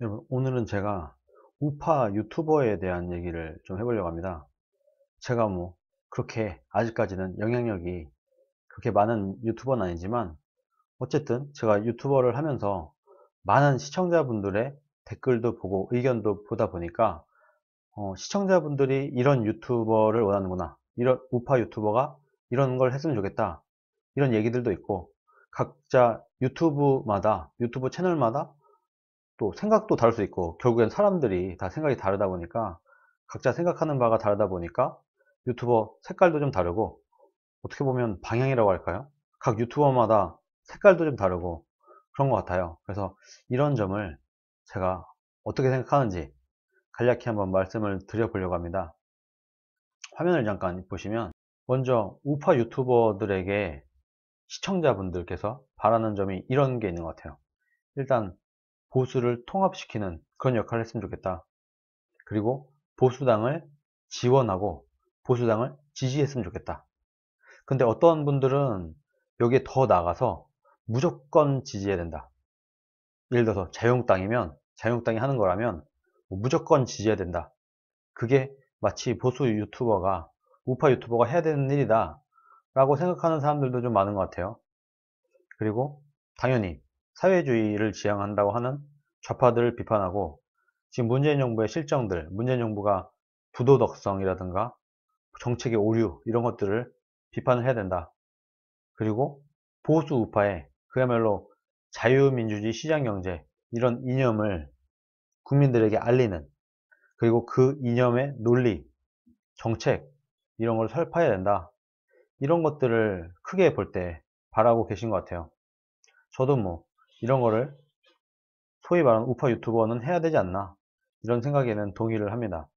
여러분, 오늘은 제가 우파 유튜버에 대한 얘기를 좀 해보려고 합니다. 제가 뭐 그렇게 아직까지는 영향력이 그렇게 많은 유튜버는 아니지만, 어쨌든 제가 유튜버를 하면서 많은 시청자분들의 댓글도 보고 의견도 보다 보니까 시청자분들이 이런 유튜버를 원하는구나, 이런 우파 유튜버가 이런 걸 했으면 좋겠다, 이런 얘기들도 있고, 각자 유튜브 채널마다 또 생각도 다를 수 있고, 결국엔 사람들이 다 생각이 다르다 보니까, 각자 생각하는 바가 다르다 보니까 유튜버 색깔도 좀 다르고, 어떻게 보면 방향이라고 할까요? 각 유튜버마다 색깔도 좀 다르고 그런 것 같아요. 그래서 이런 점을 제가 어떻게 생각하는지 간략히 한번 말씀을 드려보려고 합니다. 화면을 잠깐 보시면, 먼저 우파 유튜버들에게 시청자분들께서 바라는 점이 이런 게 있는 것 같아요. 일단 보수를 통합시키는 그런 역할을 했으면 좋겠다. 그리고 보수당을 지원하고 보수당을 지지했으면 좋겠다. 근데 어떤 분들은 여기에 더 나아가서 무조건 지지해야 된다. 예를 들어서 자유한국당이면, 자유한국당이 하는 거라면 무조건 지지해야 된다. 그게 마치 보수 유튜버가, 우파 유튜버가 해야 되는 일이다 라고 생각하는 사람들도 좀 많은 것 같아요. 그리고 당연히 사회주의를 지향한다고 하는 좌파들을 비판하고, 지금 문재인 정부의 실정들, 문재인 정부가 부도덕성이라든가 정책의 오류, 이런 것들을 비판을 해야 된다. 그리고 보수 우파의 그야말로 자유민주주의 시장경제, 이런 이념을 국민들에게 알리는, 그리고 그 이념의 논리, 정책, 이런 걸 설파해야 된다. 이런 것들을 크게 볼 때 바라고 계신 것 같아요. 저도 뭐 이런 거를 소위 말하는 우파 유튜버는 해야 되지 않나, 이런 생각에는 동의를 합니다.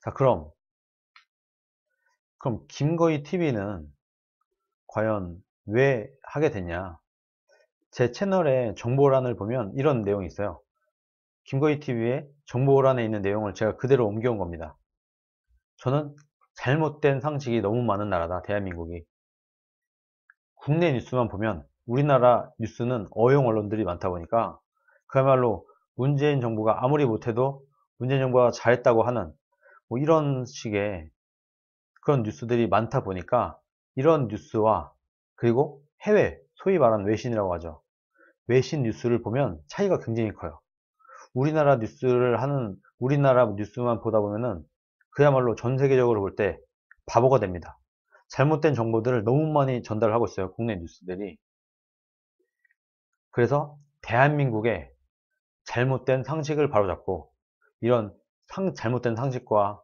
자, 그럼 김거희 TV는 과연 왜 하게 됐냐? 제 채널의 정보란을 보면 이런 내용이 있어요. 김거희 TV의 정보란에 있는 내용을 제가 그대로 옮겨온 겁니다. 저는 잘못된 상식이 너무 많은 나라다, 대한민국이. 국내 뉴스만 보면, 우리나라 뉴스는 어용 언론들이 많다 보니까 그야말로 문재인 정부가 아무리 못해도 문재인 정부가 잘했다고 하는 뭐 이런 식의 그런 뉴스들이 많다 보니까, 이런 뉴스와 그리고 해외, 소위 말하는 외신이라고 하죠. 외신 뉴스를 보면 차이가 굉장히 커요. 우리나라 뉴스만 보다 보면은 그야말로 전 세계적으로 볼 때 바보가 됩니다. 잘못된 정보들을 너무 많이 전달하고 있어요, 국내 뉴스들이. 그래서 대한민국의 잘못된 상식을 바로잡고, 이런 잘못된 상식과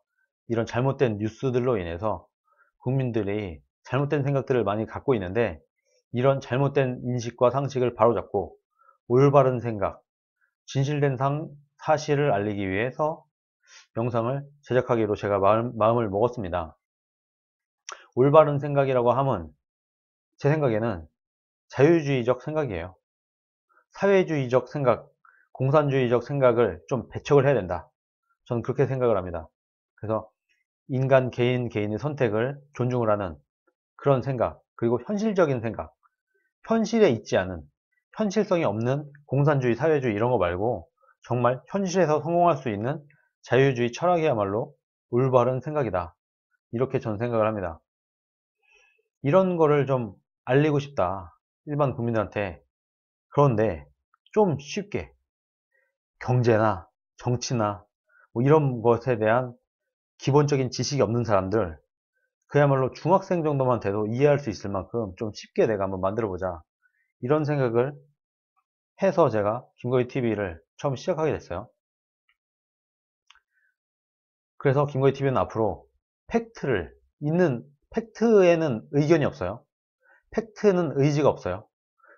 이런 잘못된 뉴스들로 인해서 국민들이 잘못된 생각들을 많이 갖고 있는데, 이런 잘못된 인식과 상식을 바로잡고 올바른 생각, 진실된 사실을 알리기 위해서 영상을 제작하기로 제가 마음을 먹었습니다. 올바른 생각이라고 하면 제 생각에는 자유주의적 생각이에요. 사회주의적 생각, 공산주의적 생각을 좀 배척을 해야 된다. 저는 그렇게 생각을 합니다. 그래서 인간 개인의 선택을 존중을 하는 그런 생각, 그리고 현실적인 생각, 현실에 있지 않은, 현실성이 없는 공산주의, 사회주의 이런 거 말고 정말 현실에서 성공할 수 있는 자유주의 철학이야말로 올바른 생각이다. 이렇게 전 생각을 합니다. 이런 거를 좀 알리고 싶다, 일반 국민들한테. 그런데 좀 쉽게 경제나 정치나 뭐 이런 것에 대한 기본적인 지식이 없는 사람들, 그야말로 중학생 정도만 돼도 이해할 수 있을 만큼 좀 쉽게 내가 한번 만들어 보자, 이런 생각을 해서 제가 김거희 TV를 처음 시작하게 됐어요. 그래서 김거희 TV는 앞으로 팩트에는 의견이 없어요. 팩트는 의지가 없어요.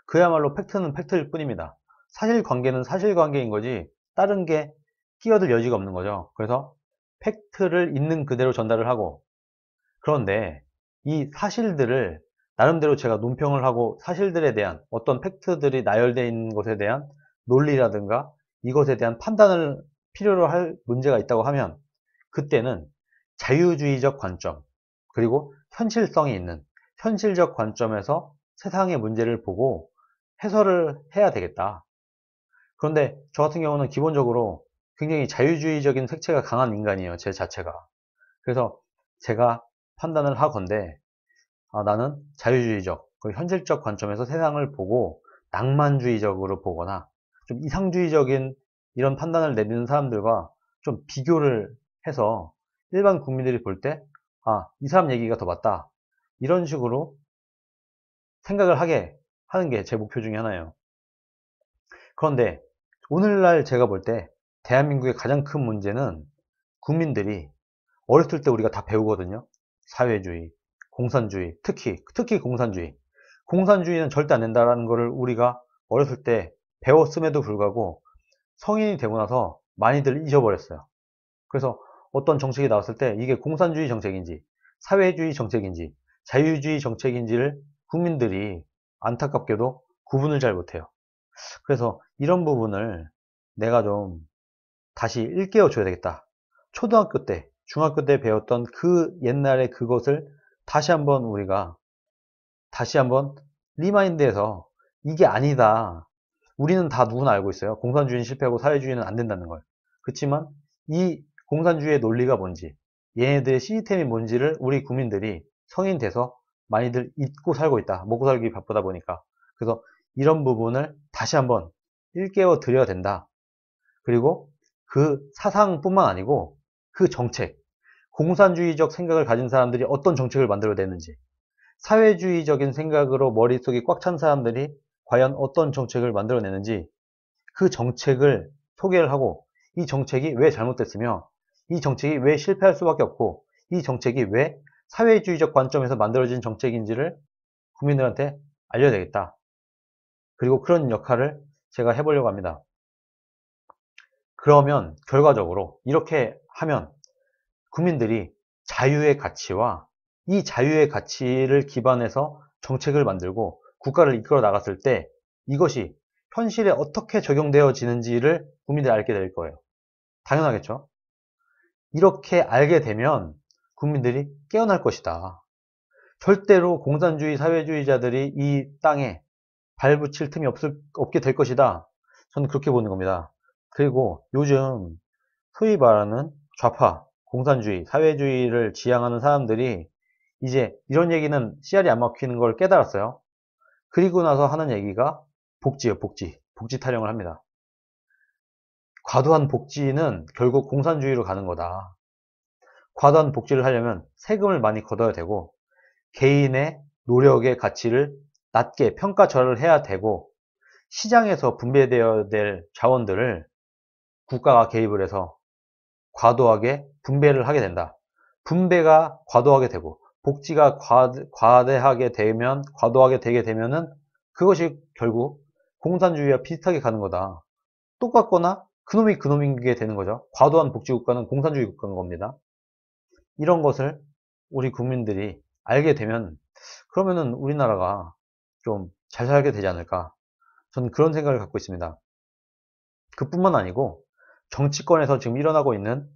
그야말로 팩트는 팩트일 뿐입니다. 사실관계는 사실관계인 거지 다른 게 끼어들 여지가 없는 거죠. 그래서 팩트를 있는 그대로 전달을 하고, 그런데 이 사실들을 나름대로 제가 논평을 하고, 사실들에 대한 어떤 팩트들이 나열되어 있는 것에 대한 논리라든가 이것에 대한 판단을 필요로 할 문제가 있다고 하면, 그때는 자유주의적 관점, 그리고 현실성이 있는 현실적 관점에서 세상의 문제를 보고 해설을 해야 되겠다. 그런데 저 같은 경우는 기본적으로 굉장히 자유주의적인 색채가 강한 인간이에요. 제 자체가. 그래서 제가 판단을 하건대 나는 자유주의적, 그 현실적 관점에서 세상을 보고 낭만주의적으로 보거나 좀 이상주의적인 이런 판단을 내리는 사람들과 좀 비교를 해서 일반 국민들이 볼 때, 이 사람 얘기가 더 맞다. 이런 식으로 생각을 하게 하는 게 제 목표 중에 하나예요. 그런데 오늘날 제가 볼 때 대한민국의 가장 큰 문제는 국민들이 어렸을 때 우리가 다 배우거든요. 사회주의, 공산주의, 특히 공산주의. 공산주의는 절대 안 된다라는 것을 우리가 어렸을 때 배웠음에도 불구하고 성인이 되고 나서 많이들 잊어버렸어요. 그래서 어떤 정책이 나왔을 때 이게 공산주의 정책인지, 사회주의 정책인지, 자유주의 정책인지를 국민들이 안타깝게도 구분을 잘 못해요. 그래서 이런 부분을 내가 좀 다시 일깨워 줘야 되겠다. 초등학교 때, 중학교 때 배웠던 그 옛날의 그것을 다시 한번 리마인드해서 이게 아니다. 우리는 다 누구나 알고 있어요. 공산주의는 실패하고 사회주의는 안 된다는 걸. 그렇지만 이 공산주의의 논리가 뭔지, 얘네들의 시스템이 뭔지를 우리 국민들이 성인 돼서 많이들 잊고 살고 있다. 먹고 살기 바쁘다 보니까. 그래서 이런 부분을 다시 한번 일깨워 드려야 된다. 그리고 그 사상뿐만 아니고 그 정책, 공산주의적 생각을 가진 사람들이 어떤 정책을 만들어내는지, 사회주의적인 생각으로 머릿속이 꽉 찬 사람들이 과연 어떤 정책을 만들어내는지 그 정책을 소개를 하고 이 정책이 왜 잘못됐으며 이 정책이 왜 실패할 수밖에 없고 이 정책이 왜 사회주의적 관점에서 만들어진 정책인지를 국민들한테 알려야 되겠다. 그리고 그런 역할을 제가 해보려고 합니다. 그러면 결과적으로 이렇게 하면 국민들이 자유의 가치와 이 자유의 가치를 기반해서 정책을 만들고 국가를 이끌어 나갔을 때 이것이 현실에 어떻게 적용되어지는지를 국민들이 알게 될 거예요. 당연하겠죠? 이렇게 알게 되면 국민들이 깨어날 것이다. 절대로 공산주의 사회주의자들이 이 땅에 발붙일 틈이 없게 될 것이다. 저는 그렇게 보는 겁니다. 그리고 요즘 소위 말하는 좌파, 공산주의, 사회주의를 지향하는 사람들이 이제 이런 얘기는 씨알이 안 먹히는 걸 깨달았어요. 그리고 나서 하는 얘기가 복지예요, 복지. 복지 타령을 합니다. 과도한 복지는 결국 공산주의로 가는 거다. 과도한 복지를 하려면 세금을 많이 걷어야 되고 개인의 노력의 가치를 낮게 평가절하를 해야 되고 시장에서 분배되어야 될 자원들을 국가가 개입을 해서 과도하게 분배를 하게 된다. 분배가 과도하게 되고 복지가 과대하게 되면 과도하게 되게 되면은 그것이 결국 공산주의와 비슷하게 가는 거다. 똑같거나 그놈이 그놈인 게 되는 거죠. 과도한 복지 국가는 공산주의 국가인 겁니다. 이런 것을 우리 국민들이 알게 되면 그러면은 우리나라가 좀 잘 살게 되지 않을까. 저는 그런 생각을 갖고 있습니다. 그뿐만 아니고 정치권에서 지금 일어나고 있는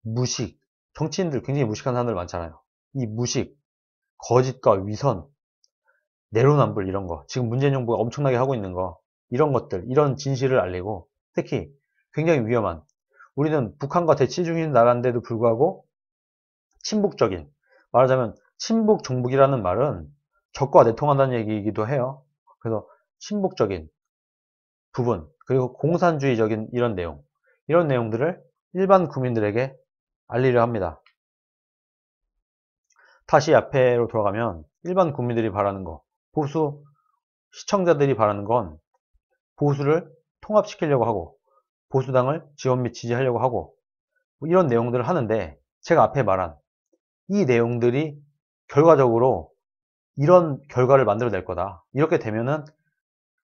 무식, 정치인들 굉장히 무식한 사람들 많잖아요. 이 무식, 거짓과 위선, 내로남불 이런 거, 지금 문재인 정부가 엄청나게 하고 있는 거, 이런 것들, 이런 진실을 알리고 특히 굉장히 위험한 우리는 북한과 대치 중인 나라인데도 불구하고 친북적인, 말하자면 친북 종북이라는 말은 적과 내통한다는 얘기이기도 해요. 그래서 친북적인 부분, 그리고 공산주의적인 이런 내용들을 일반 국민들에게 알리려 합니다. 다시 앞에로 돌아가면 일반 국민들이 바라는 거, 보수 시청자들이 바라는 건 보수를 통합시키려고 하고 보수당을 지원 및 지지하려고 하고 뭐 이런 내용들을 하는데 제가 앞에 말한 이 내용들이 결과적으로 이런 결과를 만들어낼 거다. 이렇게 되면은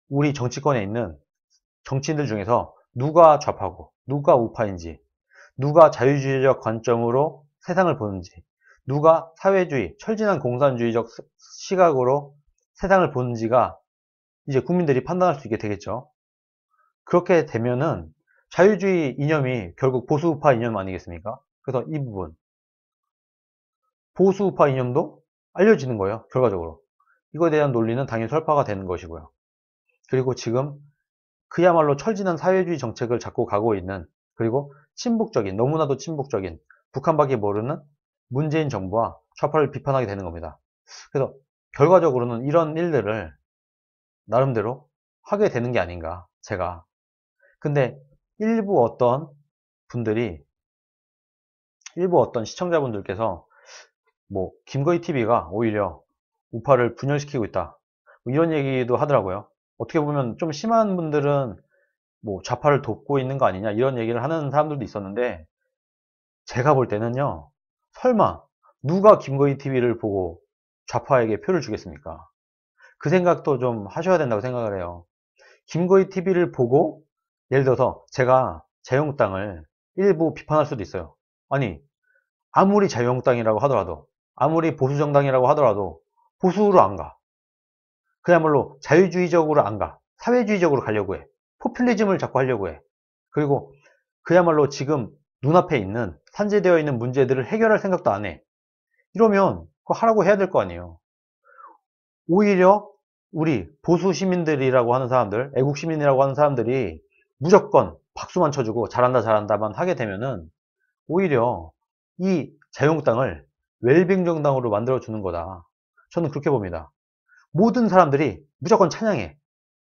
우리 정치권에 있는 정치인들 중에서 누가 좌파고 누가 우파인지 누가 자유주의적 관점으로 세상을 보는지 누가 사회주의, 철진한 공산주의적 시각으로 세상을 보는지가 이제 국민들이 판단할 수 있게 되겠죠. 그렇게 되면은 자유주의 이념이 결국 보수우파 이념 아니겠습니까? 그래서 이 부분 보수우파 이념도 알려지는 거예요. 결과적으로 이거에 대한 논리는 당연히 설파가 되는 것이고요. 그리고 지금 그야말로 철진한 사회주의 정책을 잡고 가고 있는, 그리고 친북적인, 너무나도 친북적인 북한밖에 모르는 문재인 정부와 좌파를 비판하게 되는 겁니다. 그래서 결과적으로는 이런 일들을 나름대로 하게 되는 게 아닌가, 제가. 근데 일부 어떤 분들이, 일부 어떤 시청자분들께서 뭐 김거희 TV가 오히려 우파를 분열시키고 있다, 뭐 이런 얘기도 하더라고요. 어떻게 보면 좀 심한 분들은 뭐 좌파를 돕고 있는 거 아니냐 이런 얘기를 하는 사람들도 있었는데, 제가 볼 때는요, 설마 누가 김거희 TV를 보고 좌파에게 표를 주겠습니까? 그 생각도 좀 하셔야 된다고 생각을 해요. 김거희 TV를 보고 예를 들어서 제가 자유한국당을 일부 비판할 수도 있어요. 아니, 아무리 자유한국당이라고 하더라도, 아무리 보수정당이라고 하더라도 보수로 안 가. 그야말로 자유주의적으로 안 가. 사회주의적으로 가려고 해. 포퓰리즘을 자꾸 하려고 해. 그리고 그야말로 지금 눈앞에 있는 산재되어 있는 문제들을 해결할 생각도 안 해. 이러면 그거 하라고 해야 될 거 아니에요. 오히려 우리 보수 시민들이라고 하는 사람들, 애국 시민이라고 하는 사람들이 무조건 박수만 쳐주고 잘한다 잘한다만 하게 되면은 오히려 이 자유한국당을 웰빙 정당으로 만들어 주는 거다. 저는 그렇게 봅니다. 모든 사람들이 무조건 찬양해.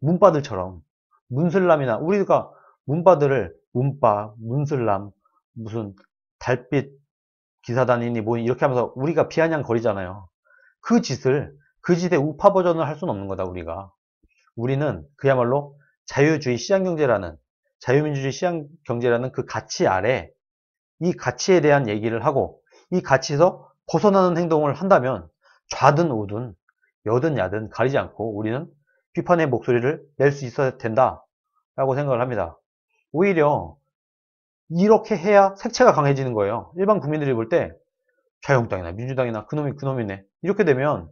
문바들처럼. 문슬람이나 우리가 문바들을 문바, 문슬람, 무슨 달빛 기사단이니 뭐니 이렇게 하면서 우리가 비아냥거리잖아요. 그 짓을, 그 짓의 우파 버전을 할 수는 없는 거다, 우리가. 우리는 그야말로 자유주의 시장경제라는, 자유민주주의 시장경제라는 그 가치 아래 이 가치에 대한 얘기를 하고 이 가치에서 벗어나는 행동을 한다면 좌든 우든 여든 야든 가리지 않고 우리는 비판의 목소리를 낼 수 있어야 된다라고 생각을 합니다. 오히려 이렇게 해야 색채가 강해지는 거예요. 일반 국민들이 볼 때 자유한국당이나 민주당이나 그놈이 그놈이네, 이렇게 되면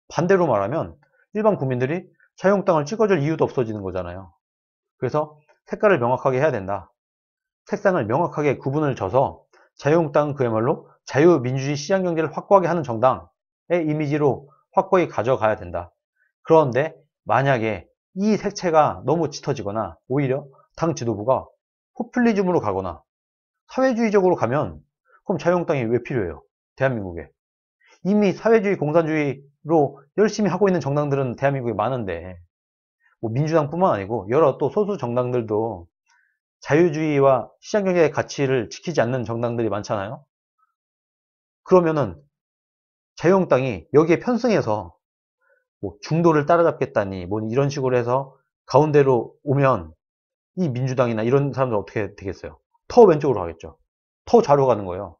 반대로 말하면 일반 국민들이 자유한국당을 찍어줄 이유도 없어지는 거잖아요. 그래서 색깔을 명확하게 해야 된다. 색상을 명확하게 구분을 져서 자유한국당은 그야말로 자유민주주의 시장경제를 확고하게 하는 정당의 이미지로 확고히 가져가야 된다. 그런데 만약에 이 색채가 너무 짙어지거나 오히려 당 지도부가 포퓰리즘으로 가거나 사회주의적으로 가면 그럼 자유한국당이 왜 필요해요? 대한민국에. 이미 사회주의 공산주의로 열심히 하고 있는 정당들은 대한민국에 많은데, 뭐 민주당뿐만 아니고 여러 또 소수 정당들도 자유주의와 시장경제의 가치를 지키지 않는 정당들이 많잖아요. 그러면은 자유한국당이 여기에 편승해서 뭐 중도를 따라잡겠다니 뭐 이런 식으로 해서 가운데로 오면 이 민주당이나 이런 사람들 어떻게 되겠어요? 더 왼쪽으로 가겠죠. 더 좌로 가는 거예요.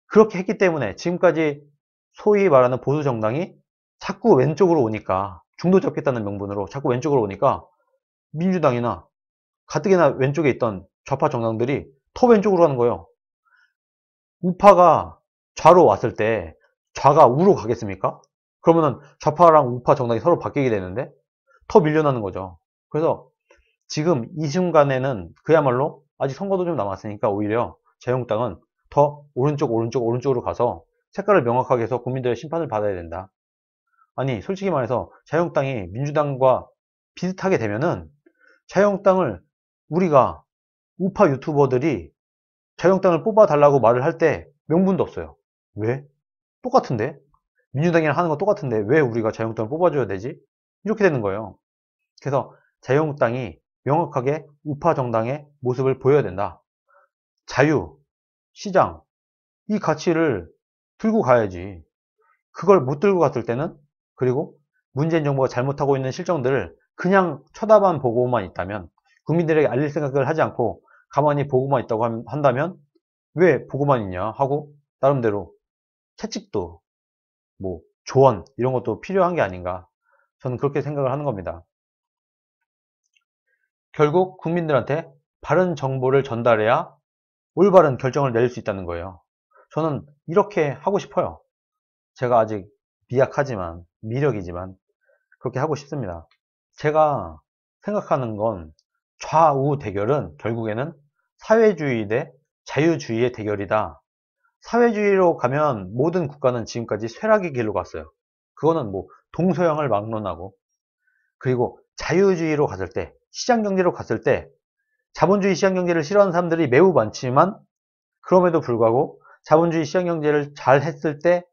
그렇게 했기 때문에 지금까지 소위 말하는 보수 정당이 자꾸 왼쪽으로 오니까, 중도 잡겠다는 명분으로 자꾸 왼쪽으로 오니까 민주당이나 가뜩이나 왼쪽에 있던 좌파 정당들이 더 왼쪽으로 가는 거예요. 우파가 좌로 왔을 때 좌가 우로 가겠습니까? 그러면은 좌파랑 우파 정당이 서로 바뀌게 되는데 더 밀려나는 거죠. 그래서 지금 이 순간에는 그야말로 아직 선거도 좀 남았으니까 오히려 자유한국당은 더 오른쪽으로 가서 색깔을 명확하게 해서 국민들의 심판을 받아야 된다. 아니, 솔직히 말해서 자유한국당이 민주당과 비슷하게 되면은 자유한국당을, 우리가 우파 유튜버들이 자유한국당을 뽑아달라고 말을 할 때 명분도 없어요. 왜? 똑같은데? 민주당이랑 하는 거 똑같은데 왜 우리가 자유한국당을 뽑아줘야 되지? 이렇게 되는 거예요. 그래서 자유한국당이 명확하게 우파 정당의 모습을 보여야 된다. 자유, 시장, 이 가치를 들고 가야지. 그걸 못 들고 갔을 때는, 그리고 문재인 정부가 잘못하고 있는 실정들을 그냥 쳐다만 보고만 있다면, 국민들에게 알릴 생각을 하지 않고 가만히 보고만 있다고 한다면 왜 보고만 있냐 하고 나름대로 채찍도, 뭐 조언 이런 것도 필요한 게 아닌가, 저는 그렇게 생각을 하는 겁니다. 결국 국민들한테 바른 정보를 전달해야 올바른 결정을 내릴 수 있다는 거예요. 저는 이렇게 하고 싶어요. 제가 아직 미약하지만, 미력이지만 그렇게 하고 싶습니다. 제가 생각하는 건 좌우 대결은 결국에는 사회주의 대 자유주의의 대결이다. 사회주의로 가면 모든 국가는 지금까지 쇠락의 길로 갔어요. 그거는 뭐 동서양을 막론하고, 그리고 자유주의로 갔을 때, 시장경제로 갔을 때 자본주의 시장경제를 싫어하는 사람들이 매우 많지만 그럼에도 불구하고 자본주의 시장경제를 잘 했을 때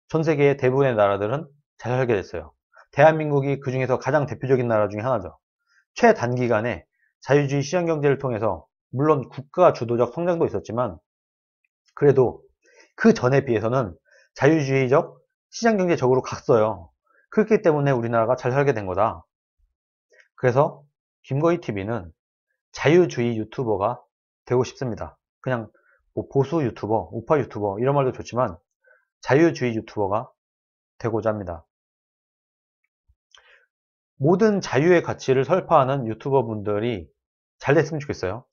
전 세계의 대부분의 나라들은 잘 살게 됐어요. 대한민국이 그 중에서 가장 대표적인 나라 중에 하나죠. 최단기간에 자유주의 시장경제를 통해서 물론 국가 주도적 성장도 있었지만 그래도 그 전에 비해서는 자유주의적 시장경제적으로 갔어요. 그렇기 때문에 우리나라가 잘 살게 된 거다. 그래서 김거희TV는 자유주의 유튜버가 되고 싶습니다. 그냥 뭐 보수 유튜버, 우파 유튜버 이런 말도 좋지만 자유주의 유튜버가 되고자 합니다. 모든 자유의 가치를 설파하는 유튜버 분들이 잘 됐으면 좋겠어요.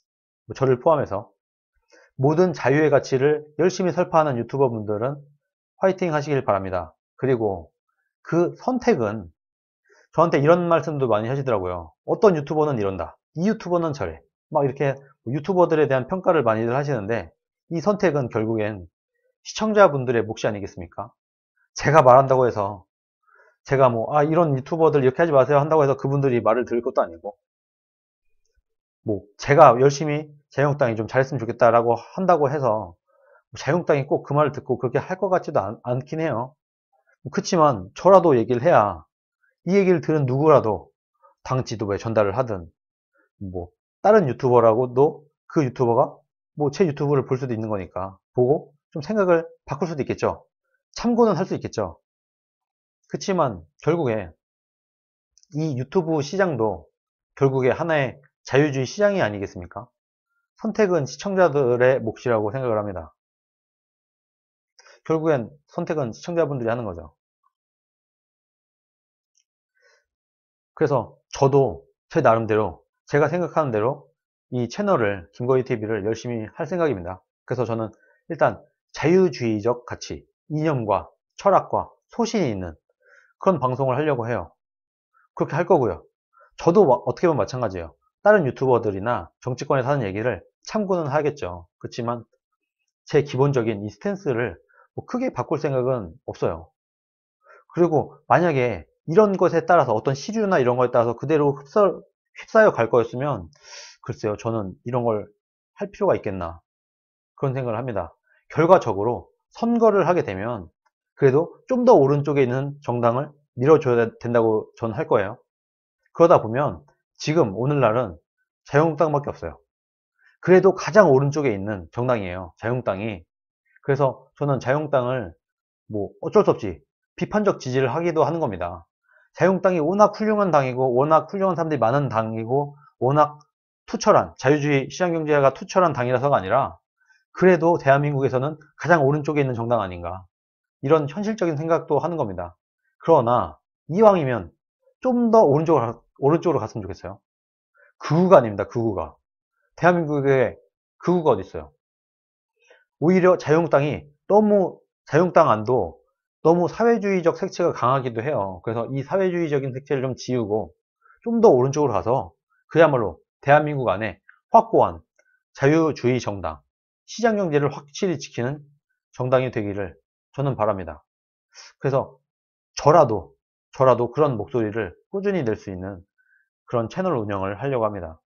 저를 포함해서 모든 자유의 가치를 열심히 설파하는 유튜버 분들은 화이팅 하시길 바랍니다. 그리고 그 선택은 저한테 이런 말씀도 많이 하시더라고요. 어떤 유튜버는 이런다. 이 유튜버는 저래. 막 이렇게 유튜버들에 대한 평가를 많이들 하시는데 이 선택은 결국엔 시청자분들의 몫이 아니겠습니까? 제가 말한다고 해서 제가 뭐 이런 유튜버들 이렇게 하지 마세요 한다고 해서 그분들이 말을 들을 것도 아니고 뭐 제가 열심히 자유한국당이 좀 잘했으면 좋겠다라고 한다고 해서 자유한국당이 꼭 그 말을 듣고 그렇게 할 것 같지도 않긴 해요. 그렇지만 저라도 얘기를 해야 이 얘기를 들은 누구라도 당 지도부에 전달을 하든 뭐 다른 유튜버라고도 그 유튜버가 뭐 제 유튜브를 볼 수도 있는 거니까 보고 좀 생각을 바꿀 수도 있겠죠. 참고는 할 수 있겠죠. 그렇지만 결국에 이 유튜브 시장도 결국에 하나의 자유주의 시장이 아니겠습니까? 선택은 시청자들의 몫이라고 생각을 합니다. 결국엔 선택은 시청자분들이 하는 거죠. 그래서 저도 제 나름대로 제가 생각하는 대로 이 채널을 김거희TV를 열심히 할 생각입니다. 그래서 저는 일단 자유주의적 가치, 이념과 철학과 소신이 있는 그런 방송을 하려고 해요. 그렇게 할 거고요. 저도 어떻게 보면 마찬가지예요. 다른 유튜버들이나 정치권에서 하는 얘기를 참고는 하겠죠. 그렇지만 제 기본적인 이 스탠스를 뭐 크게 바꿀 생각은 없어요. 그리고 만약에 이런 것에 따라서 어떤 시류나 이런 거에 따라서 그대로 휩싸여 갈 거였으면 글쎄요, 저는 이런 걸 할 필요가 있겠나 그런 생각을 합니다. 결과적으로 선거를 하게 되면 그래도 좀 더 오른쪽에 있는 정당을 밀어줘야 된다고 저는 할 거예요. 그러다 보면 지금 오늘날은 자유한국당밖에 없어요. 그래도 가장 오른쪽에 있는 정당이에요. 자유한국당이. 그래서 저는 자유한국당을 뭐 어쩔 수 없이 비판적 지지를 하기도 하는 겁니다. 자유한국당이 워낙 훌륭한 당이고 워낙 훌륭한 사람들이 많은 당이고 워낙 투철한 자유주의 시장경제가 투철한 당이라서가 아니라 그래도 대한민국에서는 가장 오른쪽에 있는 정당 아닌가 이런 현실적인 생각도 하는 겁니다. 그러나 이왕이면 좀 더 오른쪽으로 갔으면 좋겠어요. 극우가 아닙니다. 극우가. 대한민국에 극우가 어디 있어요. 오히려 자유한국당이 너무 자유한국당 안도 너무 사회주의적 색채가 강하기도 해요. 그래서 이 사회주의적인 색채를 좀 지우고 좀 더 오른쪽으로 가서 그야말로 대한민국 안에 확고한 자유주의 정당, 시장경제를 확실히 지키는 정당이 되기를 저는 바랍니다. 그래서 저라도 그런 목소리를 꾸준히 낼 수 있는 그런 채널 운영을 하려고 합니다.